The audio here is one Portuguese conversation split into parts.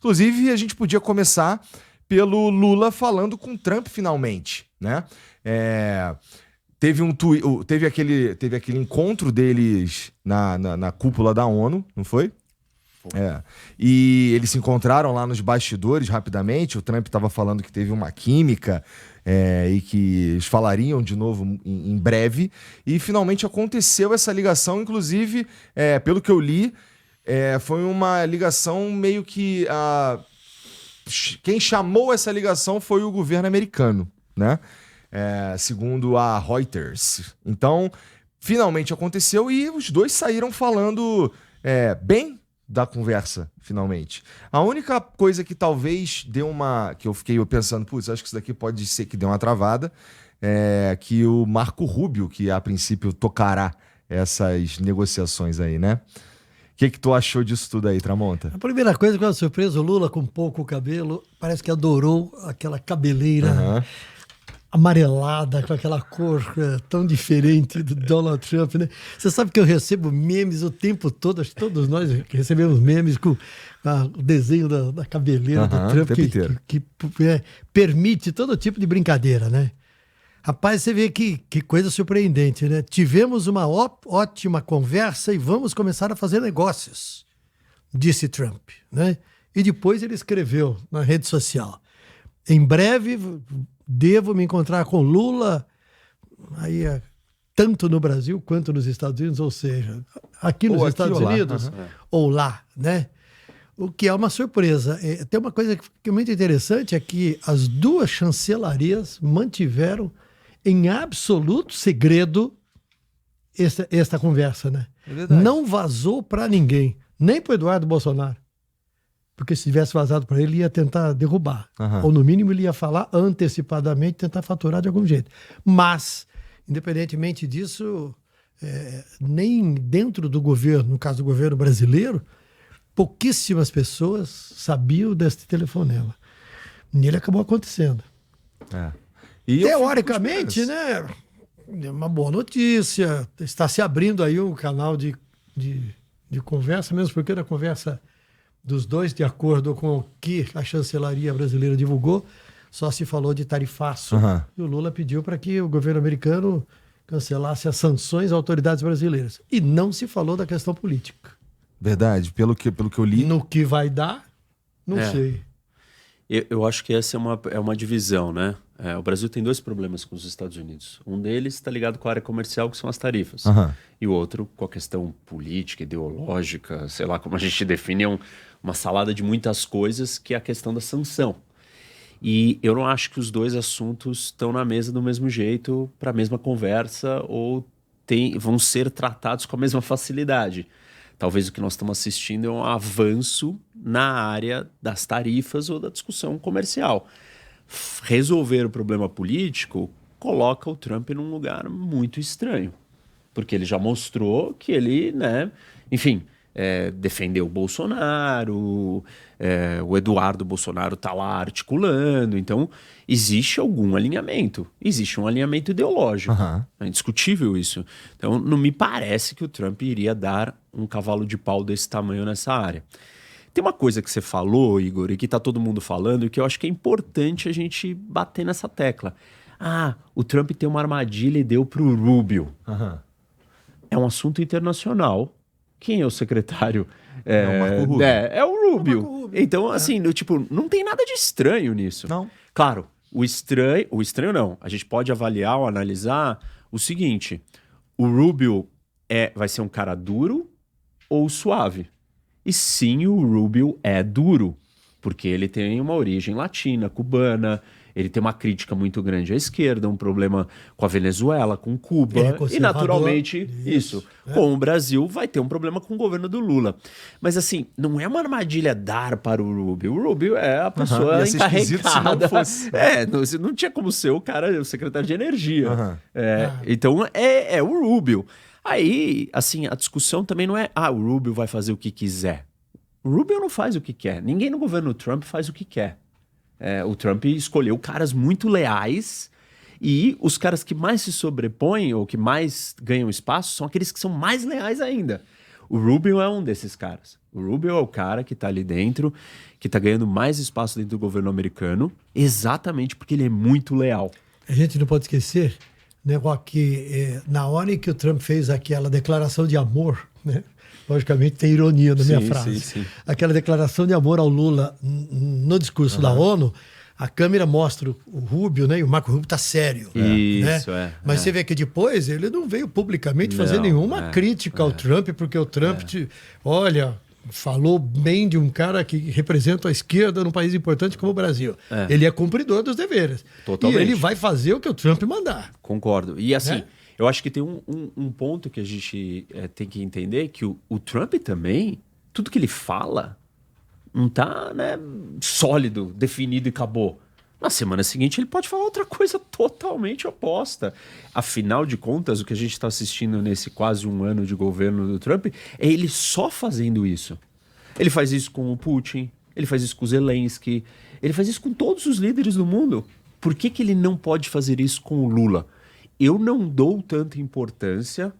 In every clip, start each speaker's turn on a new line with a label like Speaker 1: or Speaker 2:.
Speaker 1: Inclusive, a gente podia começar pelo Lula falando com Trump finalmente, né? Teve aquele encontro deles na cúpula da ONU, não foi? E eles se encontraram lá nos bastidores rapidamente. O Trump estava falando que teve uma química e que eles falariam de novo em breve. E finalmente aconteceu essa ligação. Inclusive, pelo que eu li, foi uma ligação meio que... quem chamou essa ligação foi o governo americano, né? Segundo a Reuters. Então, finalmente aconteceu e os dois saíram falando bem da conversa, finalmente. A única coisa que talvez deu que eu fiquei pensando, putz, acho que isso daqui pode ser que deu uma travada, que o Marco Rubio, que a princípio tocará essas negociações aí, né? O que tu achou disso tudo aí, Tramonta?
Speaker 2: A primeira coisa que eu fiquei surpreso, o Lula com pouco cabelo, parece que adorou aquela cabeleira amarelada, com aquela cor tão diferente do Donald Trump, né? Você sabe que eu recebo memes o tempo todo, acho que todos nós recebemos memes com o desenho da cabeleira do Trump, que permite todo tipo de brincadeira, né? Rapaz, você vê que coisa surpreendente, né? Tivemos uma ótima conversa e vamos começar a fazer negócios, disse Trump, né? E depois ele escreveu na rede social: em breve devo me encontrar com Lula, aí tanto no Brasil quanto nos Estados Unidos, ou seja, aqui nos Estados Unidos ou lá, né? O que é uma surpresa. Tem uma coisa que é muito interessante, é que as duas chancelarias mantiveram em absoluto segredo esta conversa, né? Não vazou para ninguém, nem para Eduardo Bolsonaro. Porque se tivesse vazado para ele, ia tentar derrubar. Ou, no mínimo, ele ia falar antecipadamente, tentar faturar de algum jeito. Mas, independentemente disso, nem dentro do governo, no caso do governo brasileiro, pouquíssimas pessoas sabiam desse telefonema. E ele acabou acontecendo. Teoricamente, né? É uma boa notícia. Está se abrindo aí um canal de conversa, mesmo porque na conversa dos dois, de acordo com o que a chancelaria brasileira divulgou, só se falou de tarifaço. E o Lula pediu para que o governo americano cancelasse as sanções às autoridades brasileiras. E não se falou da questão política.
Speaker 1: Verdade, pelo que eu li.
Speaker 2: No que vai dar, não sei.
Speaker 3: Eu acho que essa é uma divisão, né? O Brasil tem dois problemas com os Estados Unidos. Um deles está ligado com a área comercial, que são as tarifas. E o outro com a questão política, ideológica, sei lá como a gente define, uma salada de muitas coisas, que é a questão da sanção. E eu não acho que os dois assuntos estão na mesa do mesmo jeito, para a mesma conversa, ou vão ser tratados com a mesma facilidade. Talvez o que nós estamos assistindo é um avanço na área das tarifas ou da discussão comercial. Resolver o problema político coloca o Trump num lugar muito estranho, porque ele já mostrou que ele, né, enfim, defendeu o Bolsonaro, o Eduardo Bolsonaro está lá articulando, então existe algum alinhamento, existe um alinhamento ideológico, é indiscutível isso. Então não me parece que o Trump iria dar um cavalo de pau desse tamanho nessa área. Tem uma coisa que você falou, Igor, e que está todo mundo falando, e que eu acho que é importante a gente bater nessa tecla. O Trump tem uma armadilha e deu para o Rubio. É um assunto internacional. Quem é o secretário?
Speaker 1: O Marco Rubio.
Speaker 3: É o Rubio. Então, assim, não tem nada de estranho nisso.
Speaker 1: Não.
Speaker 3: Claro, o estranho não. A gente pode avaliar ou analisar o seguinte: o Rubio vai ser um cara duro ou suave? E sim, o Rubio é duro, porque ele tem uma origem latina, cubana, ele tem uma crítica muito grande à esquerda, um problema com a Venezuela, com Cuba, e naturalmente com o Brasil vai ter um problema com o governo do Lula. Mas assim, não é uma armadilha dar para o Rubio. O Rubio é a pessoa encarregada. Não tinha como ser o secretário de energia. Então é o Rubio. Aí, assim, a discussão também não é o Rubio vai fazer o que quiser. O Rubio não faz o que quer. Ninguém no governo Trump faz o que quer. O Trump escolheu caras muito leais, e os caras que mais se sobrepõem ou que mais ganham espaço são aqueles que são mais leais ainda. O Rubio é um desses caras. O Rubio é o cara que está ali dentro, que está ganhando mais espaço dentro do governo americano, exatamente porque ele é muito leal.
Speaker 2: A gente não pode esquecer, né, que na hora em que o Trump fez aquela declaração de amor, né, logicamente tem ironia na minha frase,
Speaker 3: sim.
Speaker 2: Aquela declaração de amor ao Lula no discurso da ONU, a câmera mostra o Rubio, né? E o Marco Rubio tá sério.
Speaker 3: Isso,
Speaker 2: né? Mas você vê que depois ele não veio publicamente fazer nenhuma crítica ao Trump, porque o Trump, olha, falou bem de um cara que representa a esquerda num país importante como o Brasil. Ele é cumpridor dos deveres.
Speaker 3: Totalmente.
Speaker 2: E ele vai fazer o que o Trump mandar.
Speaker 3: Concordo. E assim, eu acho que tem um ponto que a gente tem que entender, que o Trump também, tudo que ele fala não tá, né, sólido, definido e acabou. Na semana seguinte ele pode falar outra coisa totalmente oposta. Afinal de contas, o que a gente está assistindo nesse quase um ano de governo do Trump é ele só fazendo isso. Ele faz isso com o Putin, ele faz isso com o Zelensky, ele faz isso com todos os líderes do mundo. Por que ele não pode fazer isso com o Lula? Eu não dou tanta importância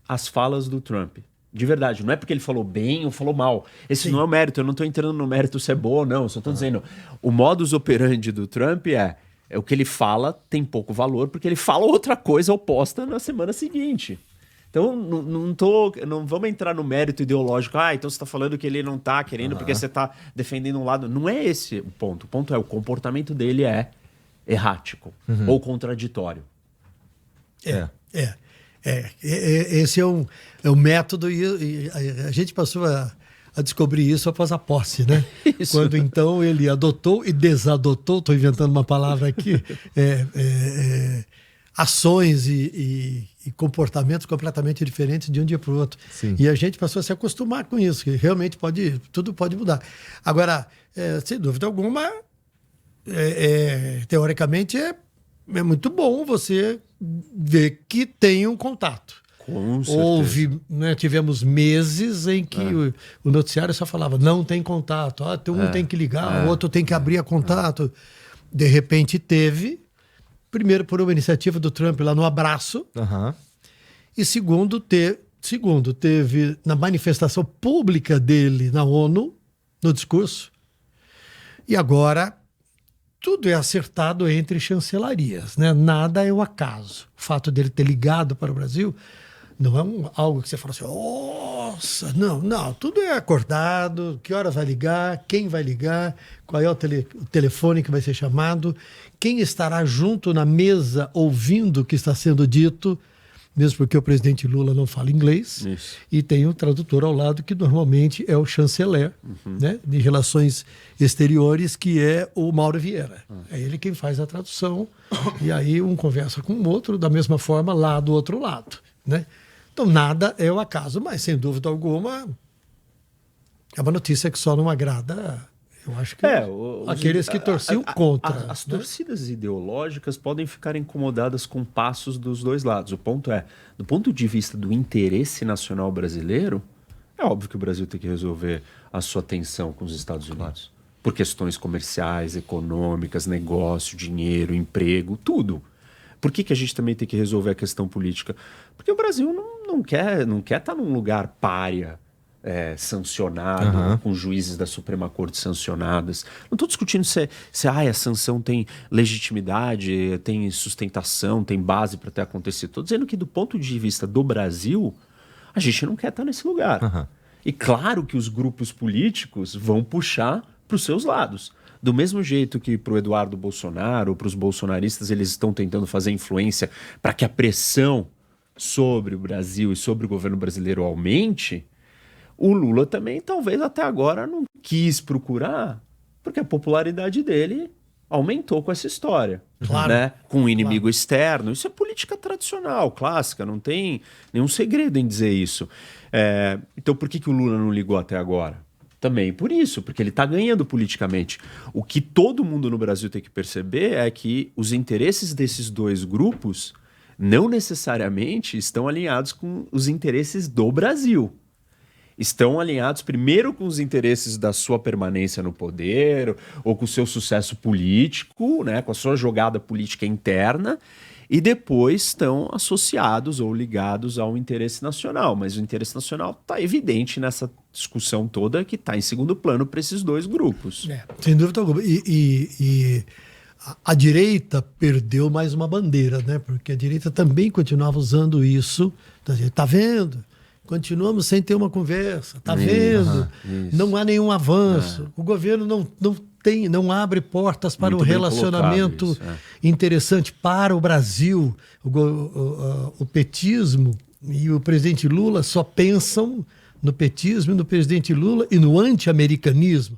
Speaker 3: às falas do Trump. De verdade, não é porque ele falou bem ou falou mal. Esse não é o mérito, eu não estou entrando no mérito se é bom ou não. Eu só estou dizendo, o modus operandi do Trump é o que ele fala tem pouco valor, porque ele fala outra coisa oposta na semana seguinte. Então, não vamos entrar no mérito ideológico. Então você está falando que ele não está querendo porque você está defendendo um lado. Não é esse o ponto. O ponto é o comportamento dele é errático ou contraditório.
Speaker 2: Esse é o método e a gente passou a descobrir isso após a posse, né? Isso. Quando então ele adotou e desadotou, estou inventando uma palavra aqui, ações e comportamentos completamente diferentes de um dia para o outro.
Speaker 1: Sim.
Speaker 2: E a gente passou a se acostumar com isso, que realmente tudo pode mudar. Agora, sem dúvida alguma, teoricamente é muito bom você ver que tem um contato.
Speaker 3: Com certeza.
Speaker 2: Houve, né, tivemos meses em que o noticiário só falava não tem contato, um tem que ligar, o outro tem que abrir a contato. De repente teve, primeiro por uma iniciativa do Trump lá no abraço, e segundo teve na manifestação pública dele na ONU, no discurso, e agora tudo é acertado entre chancelarias, né? Nada é o acaso. O fato dele ter ligado para o Brasil não é algo que você fala assim, nossa, não, tudo é acordado, que horas vai ligar, quem vai ligar, qual é o telefone que vai ser chamado, quem estará junto na mesa ouvindo o que está sendo dito, mesmo porque o presidente Lula não fala inglês. Isso. E tem um tradutor ao lado que normalmente é o chanceler, né, de relações exteriores, que é o Mauro Vieira. É ele quem faz a tradução e aí um conversa com o outro da mesma forma lá do outro lado, né? Então nada é o acaso, mas sem dúvida alguma é uma notícia que só não agrada, eu acho que aqueles que torciam contra.
Speaker 3: As torcidas ideológicas podem ficar incomodadas com passos dos dois lados. O ponto é, do ponto de vista do interesse nacional brasileiro, é óbvio que o Brasil tem que resolver a sua tensão com os Estados Unidos. Por questões comerciais, econômicas, negócio, dinheiro, emprego, tudo. Por que a gente também tem que resolver a questão política? Porque o Brasil não quer estar num lugar pária, sancionado, com juízes da Suprema Corte sancionadas. Não estou discutindo se a sanção tem legitimidade, tem sustentação, tem base para ter acontecido. Estou dizendo que do ponto de vista do Brasil, a gente não quer estar nesse lugar. E claro que os grupos políticos vão puxar para os seus lados. Do mesmo jeito que para o Eduardo Bolsonaro ou para os bolsonaristas eles estão tentando fazer influência para que a pressão sobre o Brasil e sobre o governo brasileiro aumente, o Lula também talvez até agora não quis procurar, porque a popularidade dele aumentou com essa história.
Speaker 2: Claro.
Speaker 3: Né? Com um inimigo externo. Isso é política tradicional, clássica, não tem nenhum segredo em dizer isso. Então por que o Lula não ligou até agora? Também por isso, porque ele está ganhando politicamente. O que todo mundo no Brasil tem que perceber é que os interesses desses dois grupos não necessariamente estão alinhados com os interesses do Brasil. Estão alinhados primeiro com os interesses da sua permanência no poder ou com o seu sucesso político, né, com a sua jogada política interna, e depois estão associados ou ligados ao interesse nacional. Mas o interesse nacional está evidente nessa discussão toda, que está em segundo plano para esses dois grupos.
Speaker 2: Sem dúvida alguma. E a direita perdeu mais uma bandeira, né? Porque a direita também continuava usando isso. Está vendo? Continuamos sem ter uma conversa. Está vendo? Não há nenhum avanço. O governo não abre portas para
Speaker 3: Muito
Speaker 2: um relacionamento
Speaker 3: isso,
Speaker 2: interessante para o Brasil. O petismo e o presidente Lula só pensam no petismo, no presidente Lula e no anti-americanismo.